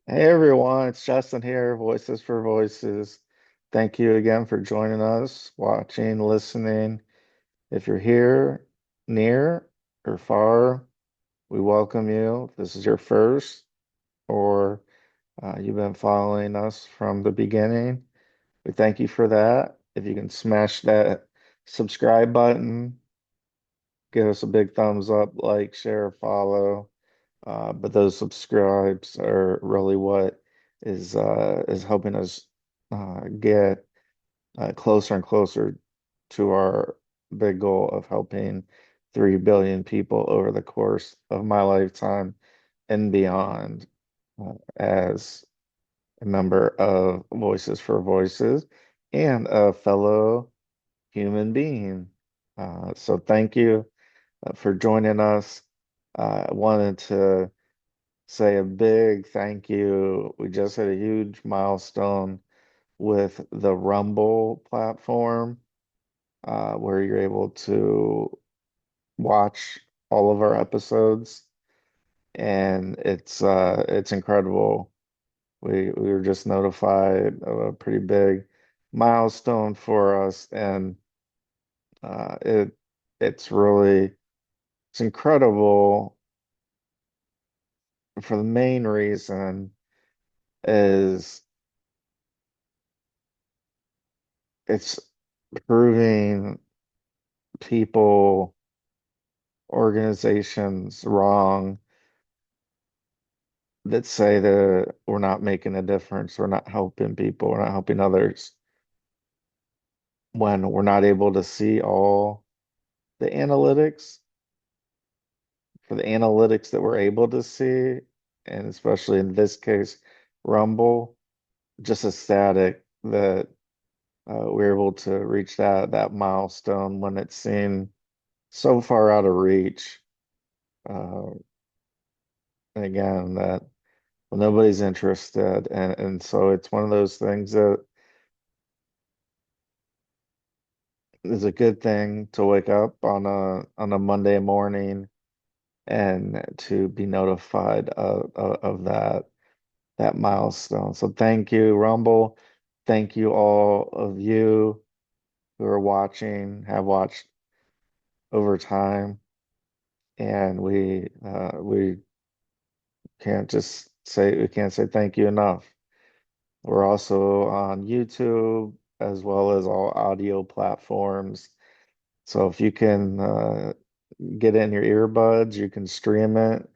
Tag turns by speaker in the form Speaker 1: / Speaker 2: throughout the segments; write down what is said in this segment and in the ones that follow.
Speaker 1: Hey everyone, it's Justin here, Voices for Voices. Thank you again for joining us, watching, listening. If you're here, near or far, we welcome you. If this is your first, or you've been following us from the beginning, we thank you for that. If you can smash that subscribe button, give us a big thumbs up, like, share, follow. But those subscribes are really what is helping us get closer and closer to our big goal of helping 3 billion people over the course of my lifetime and beyond, as a member of Voices for Voices and a fellow human being. So thank you for joining us. I wanted to say a big thank you. We just hit a huge milestone with the Rumble platform, where you're able to watch all of our episodes, and it's incredible. We were just notified of a pretty big milestone for us, and uh, it it's really it's incredible for the main reason is it's proving people, organizations wrong that say that we're not making a difference, we're not helping people, we're not helping others when we're not able to see all the analytics. For the analytics that we're able to see, and especially in this case, Rumble, just ecstatic that we're able to reach that milestone when it's seen so far out of reach. Uh, and again, that well, nobody's interested, and so it's one of those things that is a good thing to wake up on a Monday morning and to be notified of that milestone. So thank you, Rumble. Thank you all of you who are watching, have watched over time, and we we can't say thank you enough. We're also on YouTube as well as all audio platforms. So if you can get in your earbuds, you can stream it.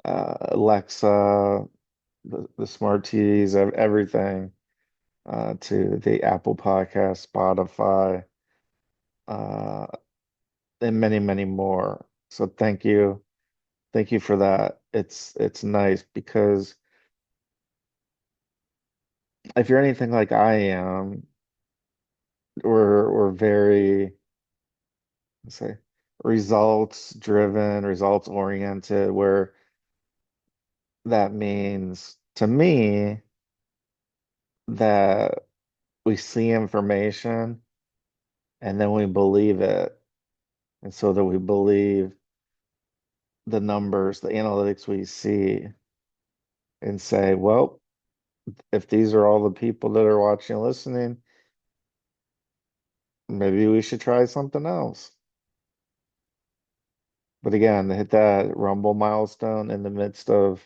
Speaker 1: Alexa, the smart TVs, everything, to the Apple Podcast, Spotify, uh, and many, many more. So thank you for that. It's nice because if you're anything like I am, we're very, let's say, results driven, results oriented, where that means to me that we see information and then we believe it. And so that we believe the numbers, the analytics we see, and say, well, if these are all the people that are watching and listening, maybe we should try something else. But again, to hit that Rumble milestone in the midst of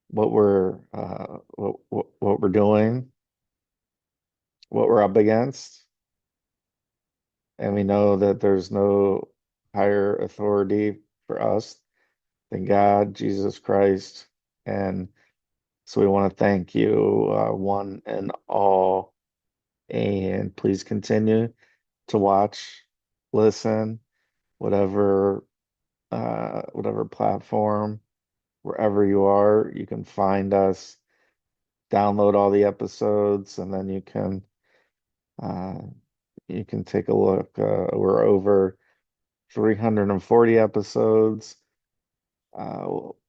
Speaker 1: what we're doing, what we're up against, and we know that there's no higher authority for us than God, Jesus Christ. And so we want to thank you, one and all. And please continue to watch, listen, whatever whatever platform, wherever you are, you can find us, download all the episodes, and then uh, you can take a look. We're over 340 episodes.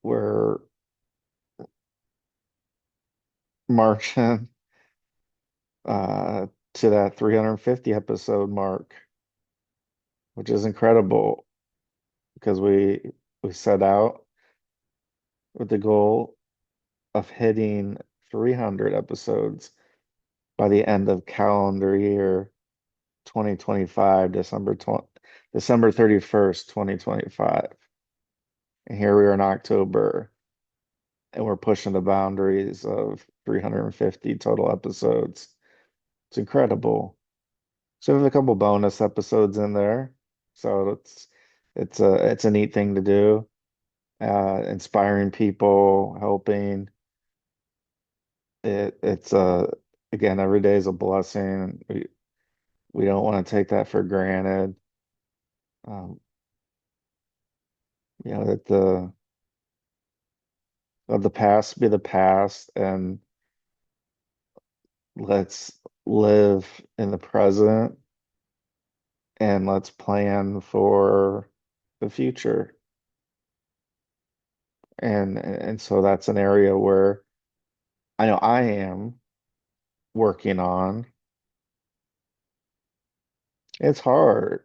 Speaker 1: We're marching uh, to that 350 episode mark, which is incredible because we set out with the goal of hitting 300 episodes by the end of calendar year 2025, December 31st, 2025. And here we are in October, and we're pushing the boundaries of 350 total episodes. It's incredible. So there's a couple bonus episodes in there. So it's a neat thing to do. Inspiring people, helping. It's again, every day is a blessing. We don't want to take that for granted. Um, that let the past be the past, and let's live in the present, and let's plan for the future. And so that's an area where I know I am working on. It's hard.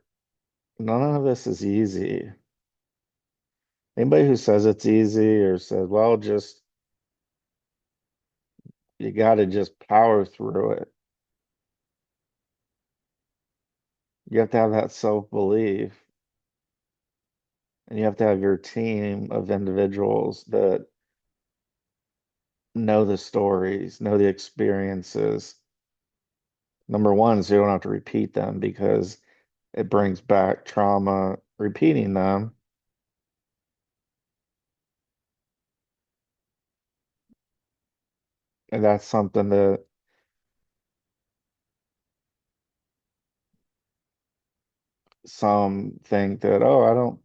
Speaker 1: None of this is easy. Anybody who says it's easy or says, well, just you got to just power through it. You have to have that self-belief, and you have to have your team of individuals that know the stories, know the experiences. Number one, so you don't have to repeat them because it brings back trauma repeating them. And that's something that some think that, oh, I don't,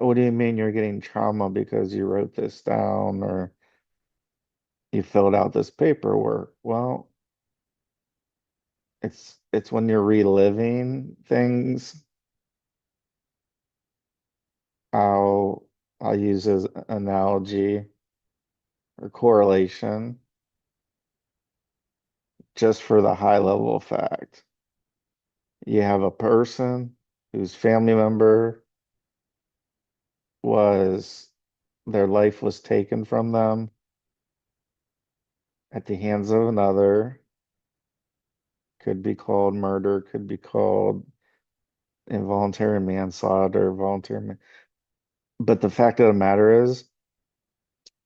Speaker 1: what do you mean you're getting trauma because you wrote this down or you filled out this paperwork? Well, it's when you're reliving things. I'll I'll use as an analogy or correlation just for the high level fact. You have a person whose family member was their life was taken from them at the hands of another. Could be called murder, could be called involuntary manslaughter, but the fact of the matter is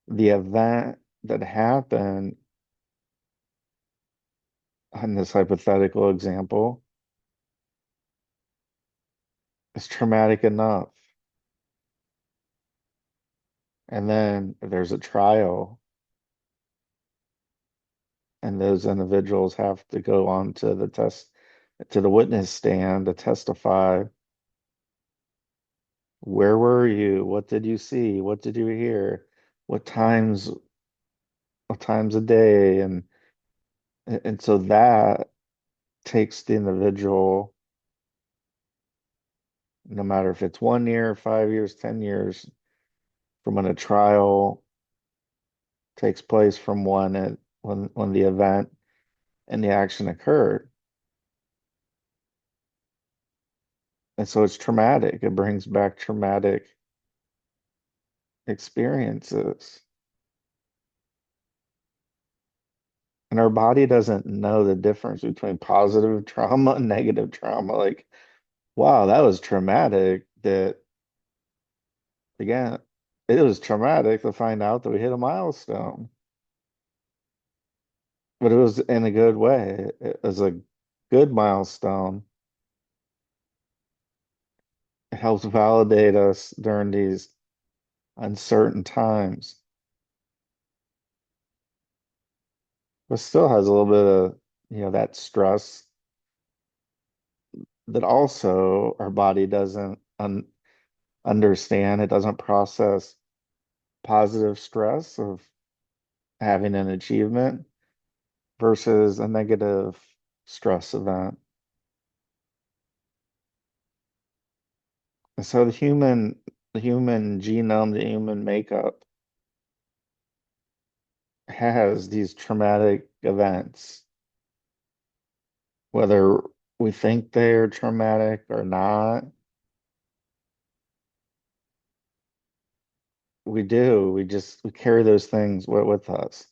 Speaker 1: the event that happened in this hypothetical example is traumatic enough. And then there's a trial, and those individuals have to go on to the witness stand to testify. Where were you? What did you see? What did you hear? What times, what times a day? And so that takes the individual, no matter if it's 1 year, 5 years, 10 years, from when a trial takes place from when the event and the action occurred. And so it's traumatic. It brings back traumatic experiences. And our body doesn't know the difference between positive trauma and negative trauma. Like, wow, that was traumatic. That, again, it was traumatic to find out that we hit a milestone, but it was in a good way. It was a good milestone. It helps validate us during these uncertain times, but still has a little bit of, that stress that also our body doesn't understand. It doesn't process positive stress of having an achievement versus a negative stress event. And so the human genome, the human makeup has these traumatic events, whether we think they're traumatic or not. we do. We carry those things with us.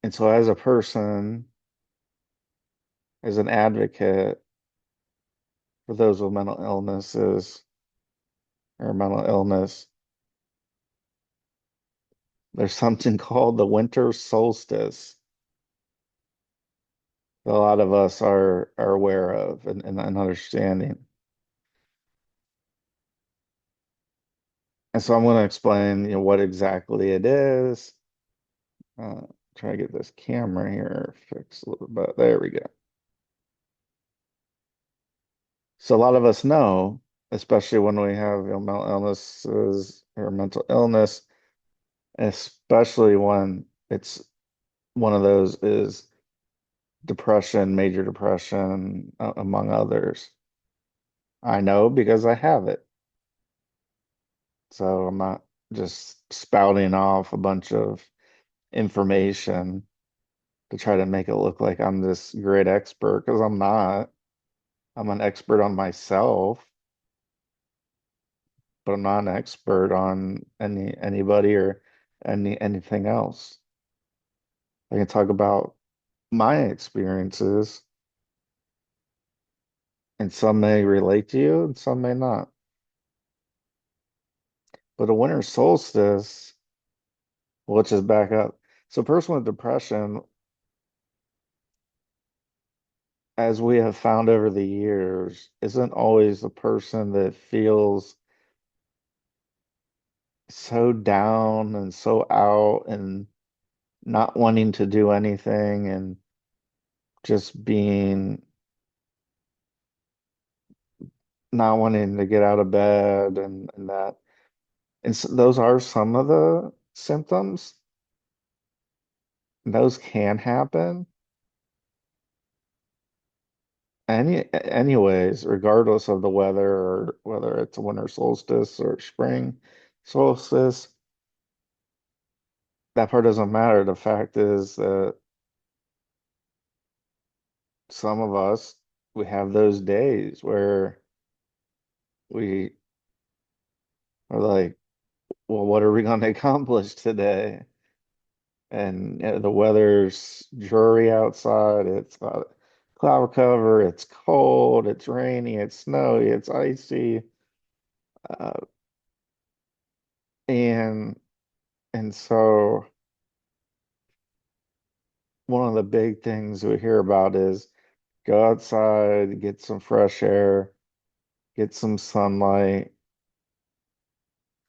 Speaker 1: And so as a person, as an advocate for those with mental illnesses or mental illness, there's something called the winter solstice that a lot of us are aware of and understanding. And so I'm going to explain, what exactly it is. Uh, Try to get this camera here fixed a little bit. There we go. So a lot of us know, especially when we have, mental illnesses or mental illness, especially when it's one of those is depression, major depression, among others. I know because I have it. So I'm not just spouting off a bunch of information to try to make it look like I'm this great expert because I'm not. I'm an expert on myself, but I'm not an expert on anybody or anything else. I can talk about my experiences, and some may relate to you, and some may not. But a winter solstice, well, let's just back up. So, a person with depression, as we have found over the years, isn't always the person that feels so down and so out and not wanting to do anything and just being not wanting to get out of bed and that. And so those are some of the symptoms. Those can happen. Anyways, regardless of the weather or whether it's winter solstice or spring solstice, that part doesn't matter. The fact is that some of us, we have those days where we are like, well, what are we going to accomplish today? And the weather's dreary outside. It's cloud cover. It's cold. It's rainy. It's snowy. It's icy. Uh, and and so one of the big things we hear about is go outside, get some fresh air, get some sunlight,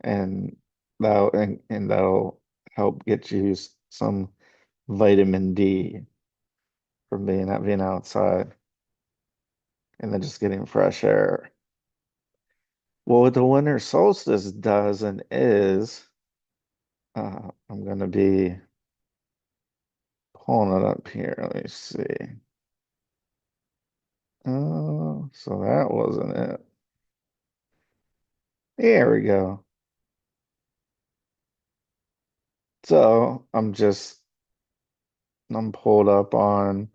Speaker 1: and that'll help get you some vitamin D from being outside and then just getting fresh air. Well, what the winter solstice does and is, I'm going to be pulling it up here. Let me see. Oh, so that wasn't it. There we go. So I'm pulled up on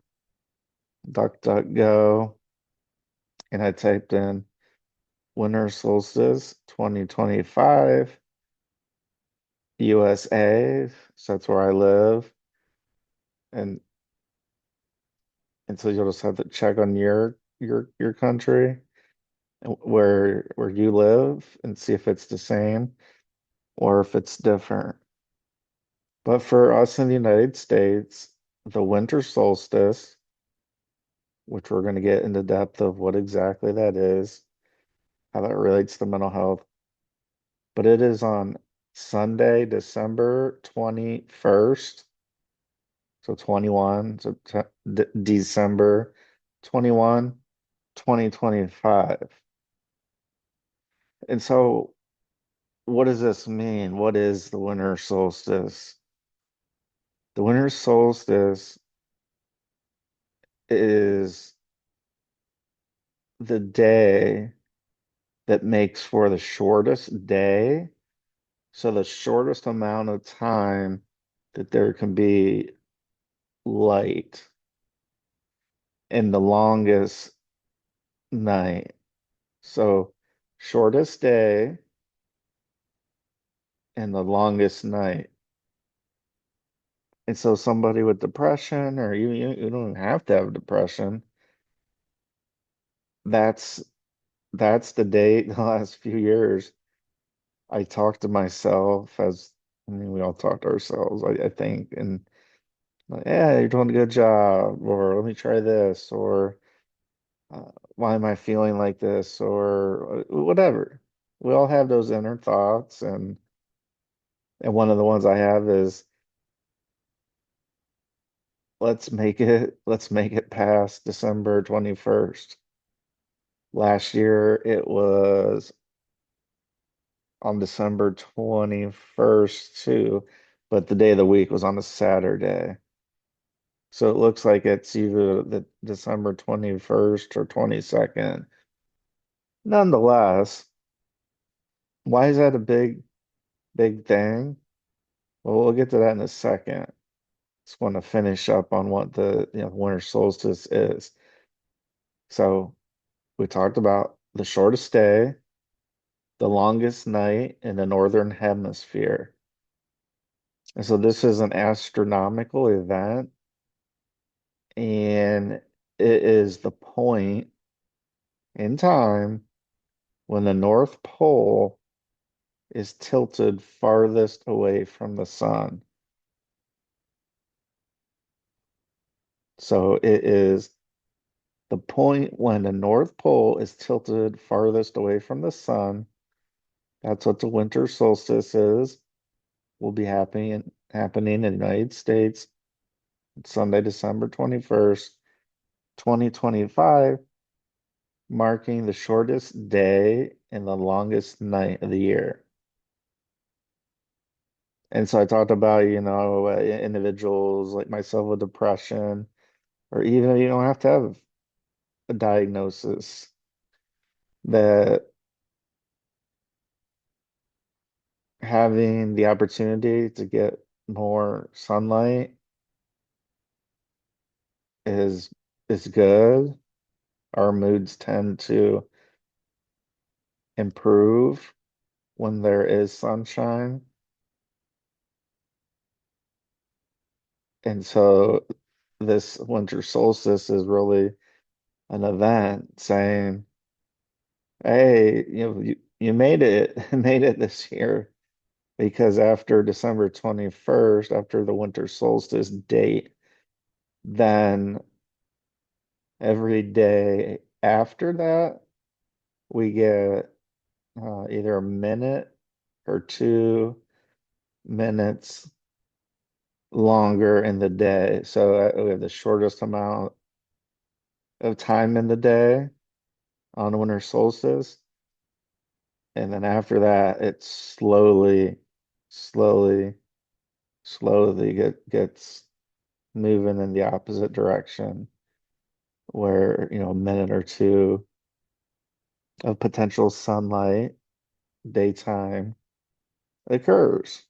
Speaker 1: DuckDuckGo and I typed in winter solstice 2025 USA. So that's where I live. And so you'll just have to check on your country and where you live and see if it's the same or if it's different. But for us in the United States, the winter solstice, which we're going to get into depth of what exactly that is, how that relates to mental health, but it is on Sunday, December 21st. So 21, so December 21, 2025. And so what does this mean? What is the winter solstice? The winter solstice is the day that makes for the shortest day. So the shortest amount of time that there can be light and the longest night. So shortest day, and the longest night. And so somebody with depression, or you don't have to have depression, that's that's the date the last few years I talked to myself as I mean we all talk to ourselves, I think, and like, yeah, you're doing a good job, or let me try this, or why am I feeling like this, or whatever. We all have those inner thoughts, and one of the ones I have is let's make it past December 21st. Last year it was on December 21st too, but the day of the week was on a Saturday. So it looks like it's either the December 21st or 22nd. Nonetheless, why is that a big thing? Well, we'll get to that in a second. Just want to finish up on what the winter solstice is. So we talked about the shortest day, the longest night in the northern hemisphere. And so this is an astronomical event, and it is the point in time when the North Pole is tilted farthest away from the sun. So it is the point when the North Pole is tilted farthest away from the sun. That's what the winter solstice is. Will be happening in the United States Sunday, December 21st, 2025, marking the shortest day and the longest night of the year. And so I talked about, individuals like myself with depression, or even if you don't have to have a diagnosis, that having the opportunity to get more sunlight is is good. Our moods tend to improve when there is sunshine. And so this winter solstice is really an event saying, hey, you made it, made it this year. Because after December 21st, after the winter solstice date, then every day after that, we get either a minute or 2 minutes longer in the day. So we have the shortest amount of time in the day on winter solstice. And then after that, it slowly, slowly gets moving in the opposite direction, where, a minute or two of potential sunlight, daytime occurs.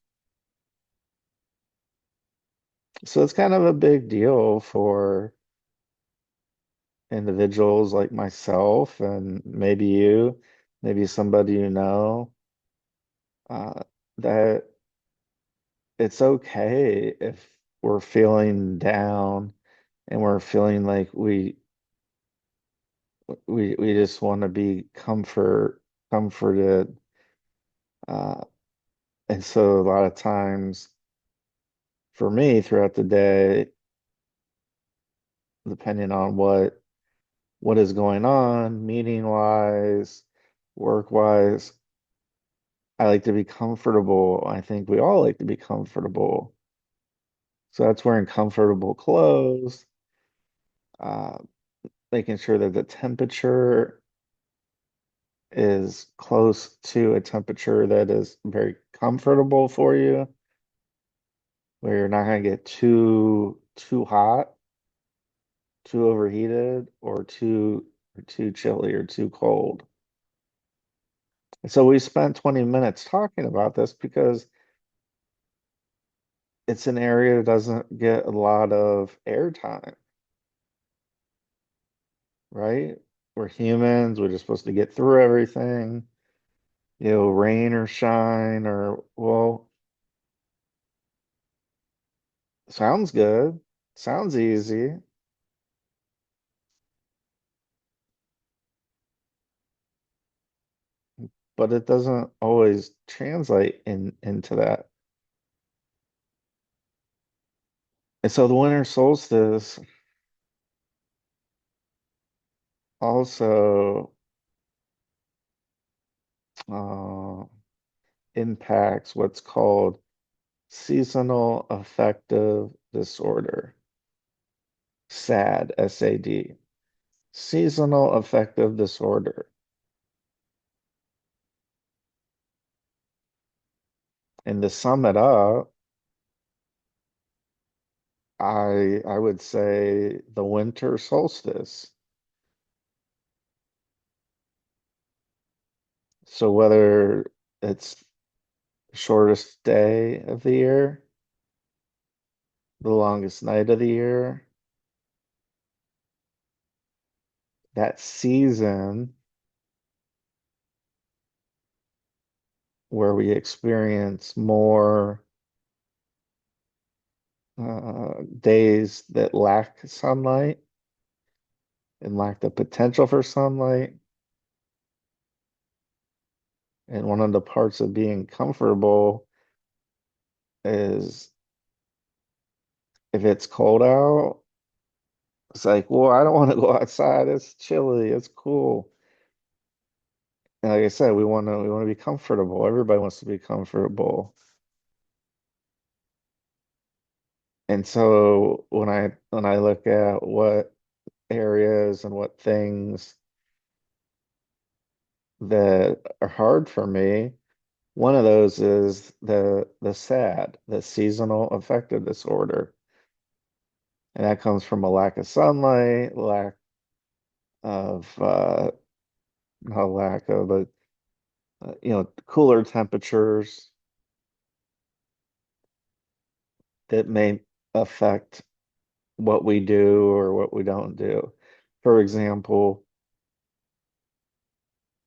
Speaker 1: So it's kind of a big deal for individuals like myself and maybe you, maybe somebody you know, uh, that it's okay if we're feeling down and we're feeling like we just want to be comforted. Uh, and so a lot of times for me throughout the day, depending on what is going on, meeting wise, work wise, I like to be comfortable. I think we all like to be comfortable. So that's wearing comfortable clothes, uh, making sure that the temperature is close to a temperature that is very comfortable for you, where you're not going to get too hot, too overheated, or too chilly or too cold. And so we spent 20 minutes talking about this because it's an area that doesn't get a lot of airtime, right? We're humans, we're just supposed to get through everything. rain or shine or, well, sounds good. Sounds easy, but it doesn't always translate into that. And so the winter solstice also uh, impacts what's called seasonal affective disorder, SAD, SAD, seasonal affective disorder. And to sum it up, I would say the winter solstice. So whether it's the shortest day of the year, the longest night of the year, that season where we experience more days that lack sunlight and lack the potential for sunlight. And one of the parts of being comfortable is if it's cold out, it's like, well, I don't want to go outside. It's chilly. It's cool. And like I said, we want to be comfortable. Everybody wants to be comfortable. And so when I look at what areas and what things that are hard for me, one of those is the SAD, the seasonal affective disorder. And that comes from a lack of sunlight, lack of not lack of, but cooler temperatures that may affect what we do or what we don't do. For example,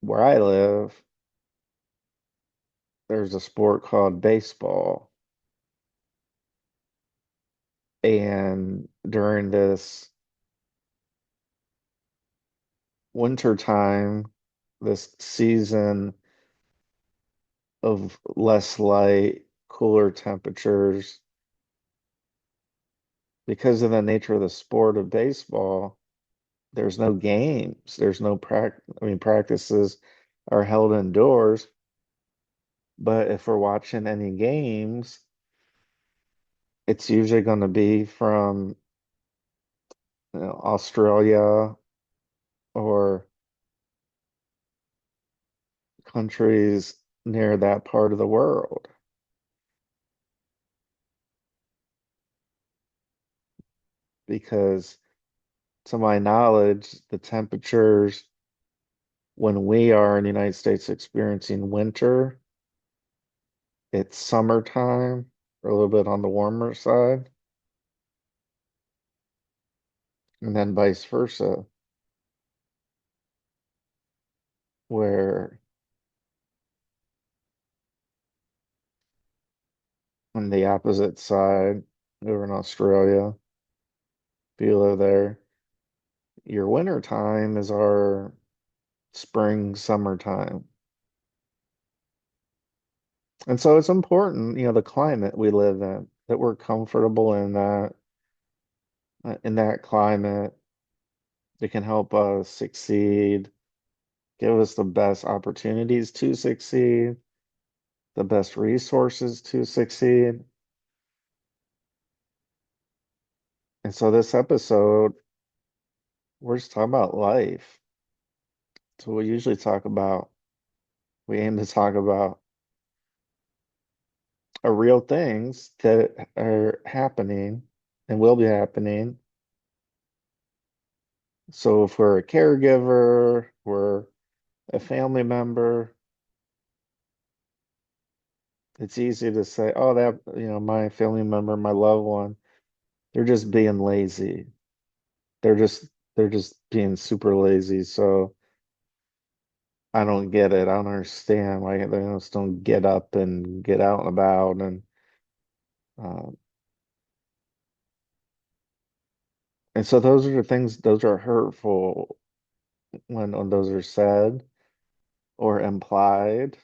Speaker 1: where I live, there's a sport called baseball. And during this winter time, this season of less light, cooler temperatures, because of the nature of the sport of baseball, there's no games. There's no practices are held indoors. But if we're watching any games, it's usually going to be from Australia or countries near that part of the world. Because to my knowledge, the temperatures when we are in the United States experiencing winter, it's summertime, or a little bit on the warmer side, and then vice versa, where on the opposite side, over in Australia, if you live there, your winter time is our spring, summertime. And so it's important, the climate we live in, that we're comfortable in that climate. It can help us succeed, give us the best opportunities to succeed, the best resources to succeed. And so this episode, we're just talking about life. So we aim to talk about real things that are happening and will be happening. So if we're a caregiver, we're a family member, it's easy to say, oh, that, my family member, my loved one, they're just being lazy. They're just being super lazy. So I don't get it. I don't understand why they just don't get up and get out and about. Uh, and so those are the things, those are hurtful when those are said or implied.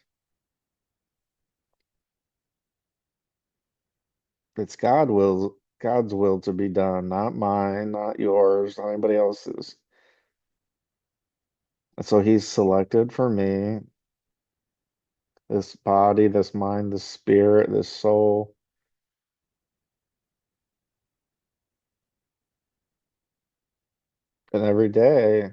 Speaker 1: It's God's will to be done, not mine, not yours, not anybody else's. And so he's selected for me this body, this mind, this spirit, this soul. And every day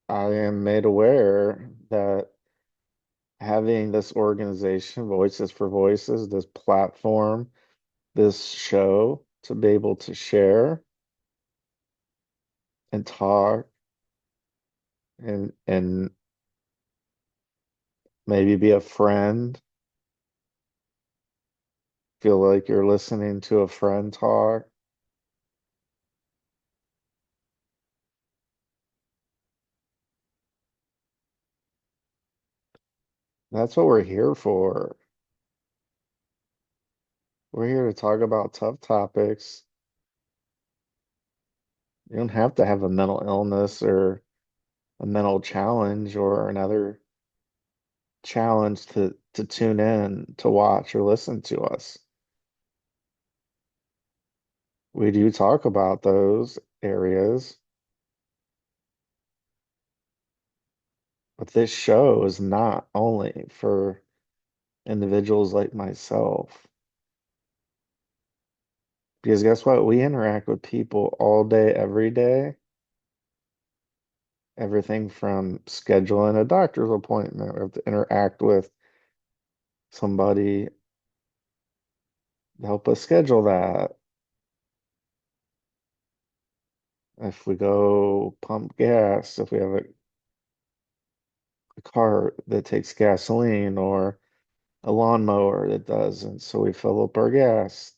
Speaker 1: I am made aware that having this organization, Voices for Voices, this platform, this show to be able to share and talk and maybe be a friend, feel like you're listening to a friend talk. That's what we're here for. We're here to talk about tough topics. You don't have to have a mental illness or a mental challenge or another challenge to tune in, to watch or listen to us. We do talk about those areas, but this show is not only for individuals like myself. Because guess what? We interact with people all day, every day. Everything from scheduling a doctor's appointment, we have to interact with somebody to help us schedule that. If we go pump gas, if we have a car that takes gasoline or a lawnmower that doesn't, so we fill up our gas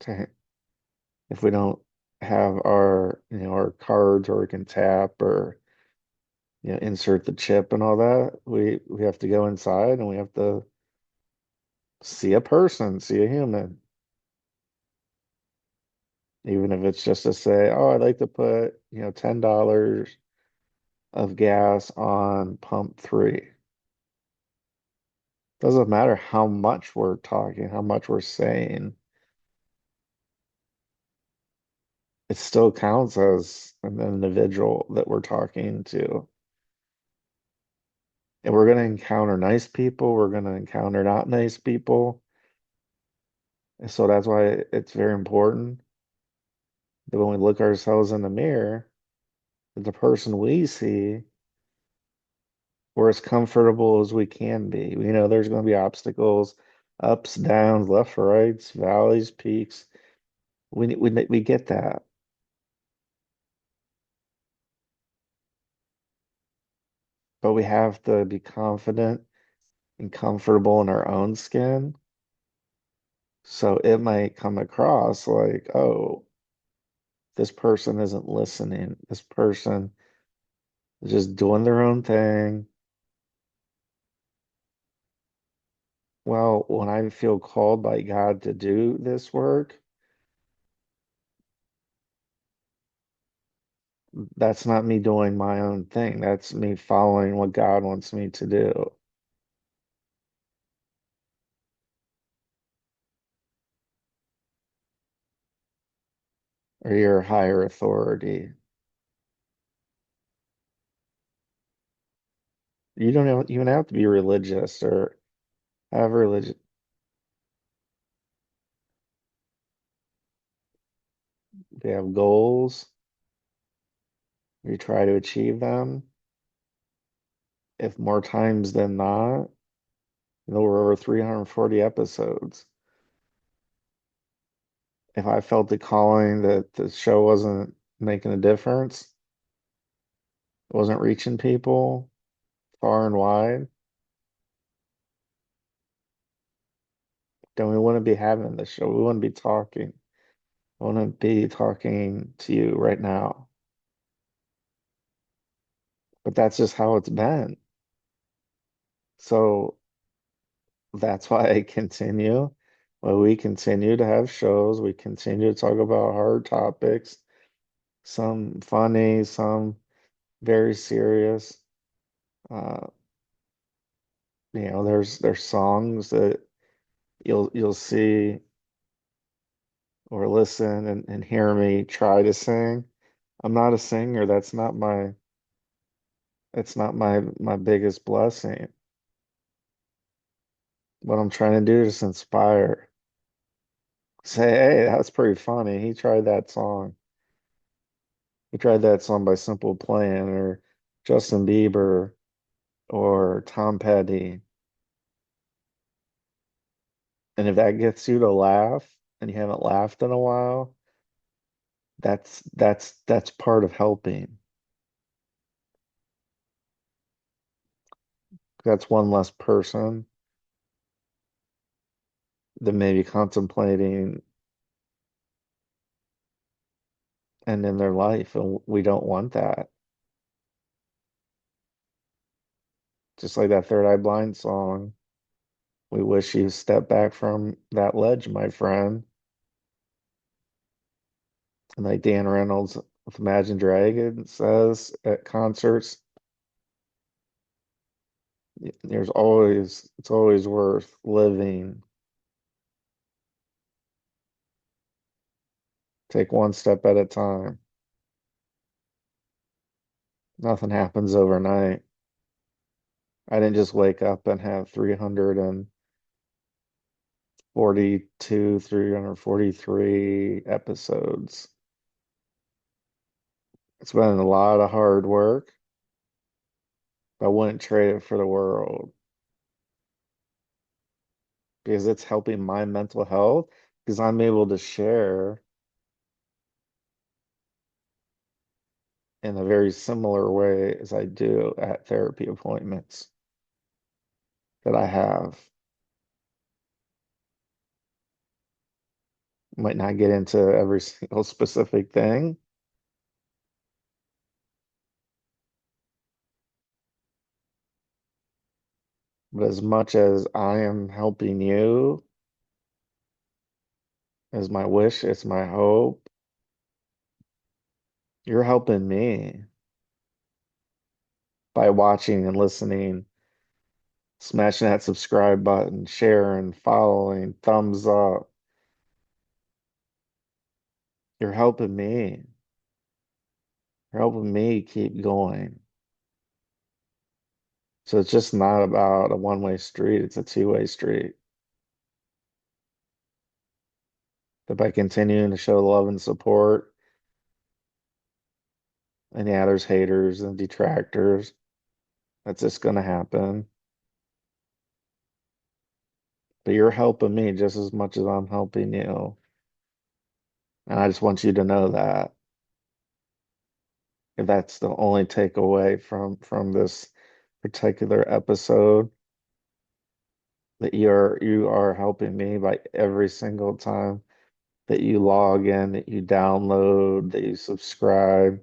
Speaker 1: tank. If we don't have our cards or we can tap or insert the chip and all that, we have to go inside and we have to see a person, see a human, even if it's just to say, oh, I'd like to put, $10 of gas on pump three. Doesn't matter how much we're talking, how much we're saying, it still counts as an individual that we're talking to. And we're going to encounter nice people, we're going to encounter not nice people. And so that's why it's very important that when we look ourselves in the mirror, that the person we see, we're as comfortable as we can be. We know there's going to be obstacles, ups, downs, left, rights, valleys, peaks. We get that, but we have to be confident and comfortable in our own skin. So it might come across like, oh, this person isn't listening. This person is just doing their own thing. Well, when I feel called by God to do this work, that's not me doing my own thing. That's me following what God wants me to do, or your higher authority. You don't even have to be religious or have religion. They have goals. You try to achieve them. If more times than not, we're over 340 episodes. If I felt the calling that the show wasn't making a difference, it wasn't reaching people far and wide, then we wouldn't be having this show. We wouldn't be talking. I wouldn't be talking to you right now. but that's just how it's been. So that's why I continue. Why we continue to have shows. We continue to talk about hard topics, some funny, some very serious. Uh, there's songs that you'll see or listen and hear me try to sing. I'm not a singer. That's not my biggest blessing. What I'm trying to do is inspire. Say, hey, that's pretty funny. He tried that song by Simple Plan or Justin Bieber or Tom Petty. And if that gets you to laugh and you haven't laughed in a while, that's part of helping. That's one less person that may be contemplating and in their life, and we don't want that. Just like that Third Eye Blind song. We wish you stepped back from that ledge, my friend. And like Dan Reynolds with Imagine Dragons says at concerts, it's always worth living. Take one step at a time. Nothing happens overnight. I didn't just wake up and have 342, 343 episodes. It's been a lot of hard work, but I wouldn't trade it for the world because it's helping my mental health because I'm able to share in a very similar way as I do at therapy appointments that I have. Might not get into every single specific thing, but as much as I am helping you, as my wish, it's my hope, you're helping me by watching and listening, smashing that subscribe button, sharing, following, thumbs up. You're helping me. You're helping me keep going. So it's just not about a one-way street, it's a two-way street. That by continuing to show love and support, and yeah, there's haters and detractors. That's just going to happen. But you're helping me just as much as I'm helping you. And I just want you to know that. If that's the only takeaway from this particular episode, that you are helping me by every single time that you log in, that you download, that you subscribe,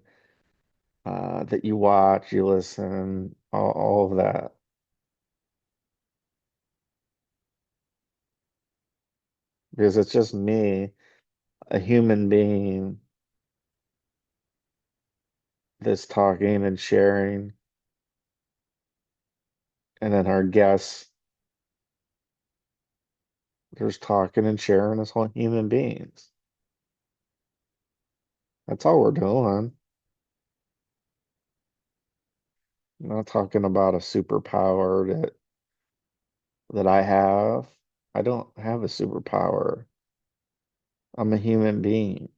Speaker 1: that you watch, you listen, all of that. Because it's just me, a human being that's talking and sharing, and then our guests, there's talking and sharing as whole human beings. That's all we're doing. I'm not talking about a superpower that I have. I don't have a superpower. I'm a human being.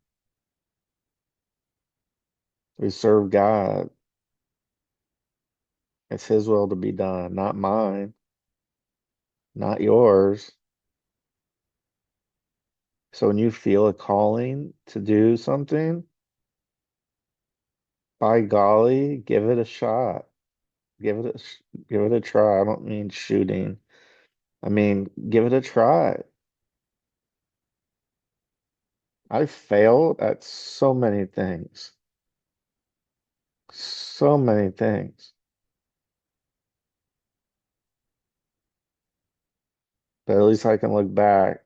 Speaker 1: We serve God. It's His will to be done, not mine, not yours. So when you feel a calling to do something, by golly, give it a shot. Give it a try. I don't mean shooting. I mean, give it a try. I failed at so many things. So many things. But at least I can look back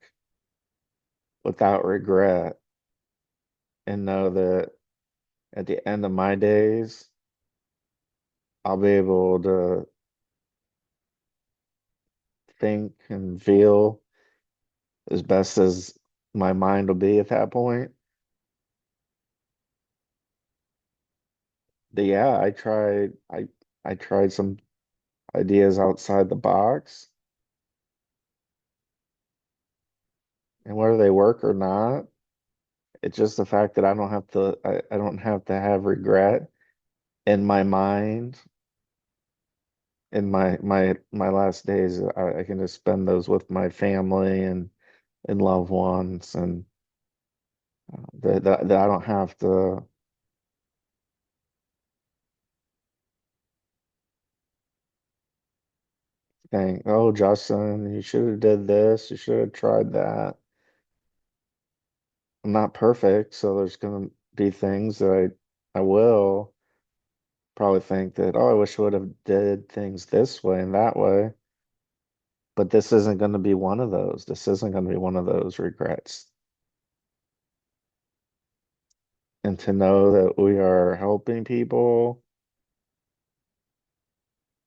Speaker 1: without regret and know that at the end of my days, I'll be able to think and feel as best as my mind will be at that point. But yeah, I tried some ideas outside the box, and whether they work or not, it's just the fact that I don't have to have regret in my mind in my last days. I can just spend those with my family and loved ones, and that I don't have to think, oh, Justin, you should have did this, you should have tried that. I'm not perfect, so there's gonna be things that I will probably think that, oh, I wish I would have did things this way and that way. But this isn't going to be one of those. This isn't going to be one of those regrets. And to know that we are helping people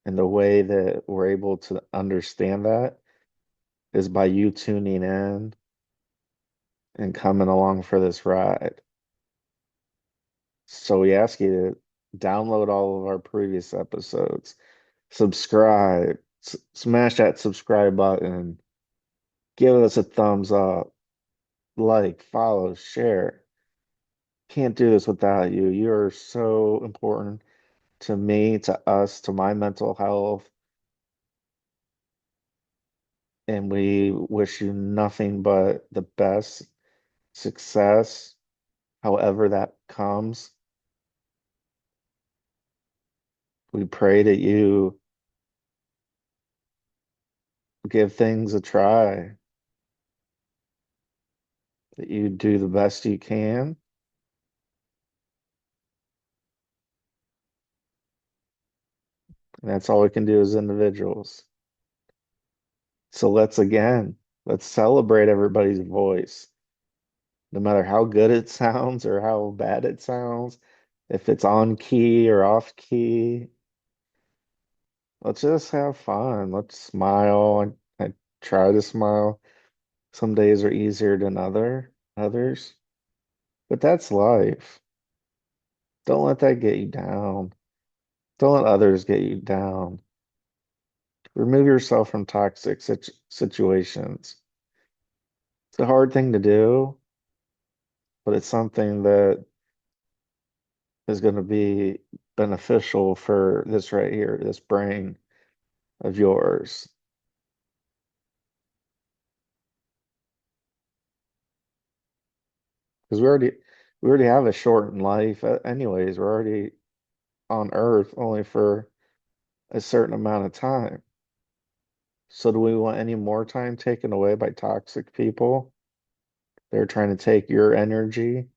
Speaker 1: and the way that we're able to understand that is by you tuning in and coming along for this ride. So we ask you to download all of our previous episodes, subscribe, smash that subscribe button, give us a thumbs up, like, follow, share. Can't do this without you. You're so important to me, to us, to my mental health, and we wish you nothing but the best success, however that comes. We pray that you give things a try, that you do the best you can. And that's all we can do as individuals. So let's celebrate everybody's voice, no matter how good it sounds or how bad it sounds, if it's on key or off key. Let's just have fun. Let's smile. I try to smile. Some days are easier than others, but that's life. Don't let that get you down. Don't let others get you down. Remove yourself from toxic situations. It's a hard thing to do, but it's something that is going to be beneficial for this right here, this brain of yours. Because we already have a shortened life anyways. We're already on Earth only for a certain amount of time. So do we want any more time taken away by toxic people? They're trying to take your energy,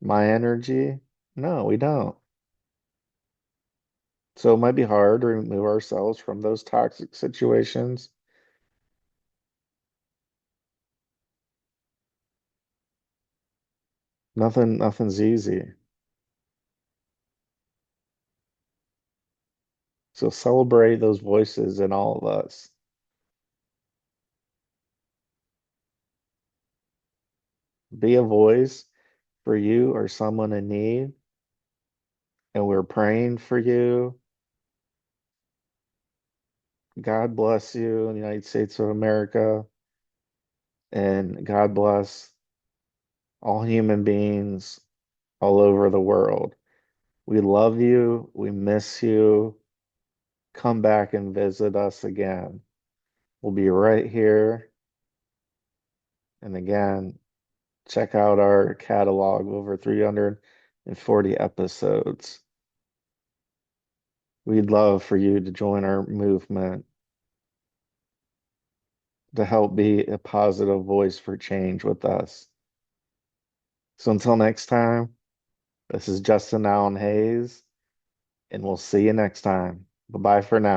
Speaker 1: my energy. No, we don't. So it might be hard to remove ourselves from those toxic situations. Nothing's easy. So celebrate those voices in all of us. Be a voice for you or someone in need, and we're praying for you. God bless you in the United States of America, and God bless all human beings all over the world. We love you. We miss you. Come back and visit us again. We'll be right here. And again, check out our catalog of over 340 episodes. We'd love for you to join our movement to help be a positive voice for change with us. So until next time, This is Justin Allen Hayes, and we'll see you next time. Bye bye for now.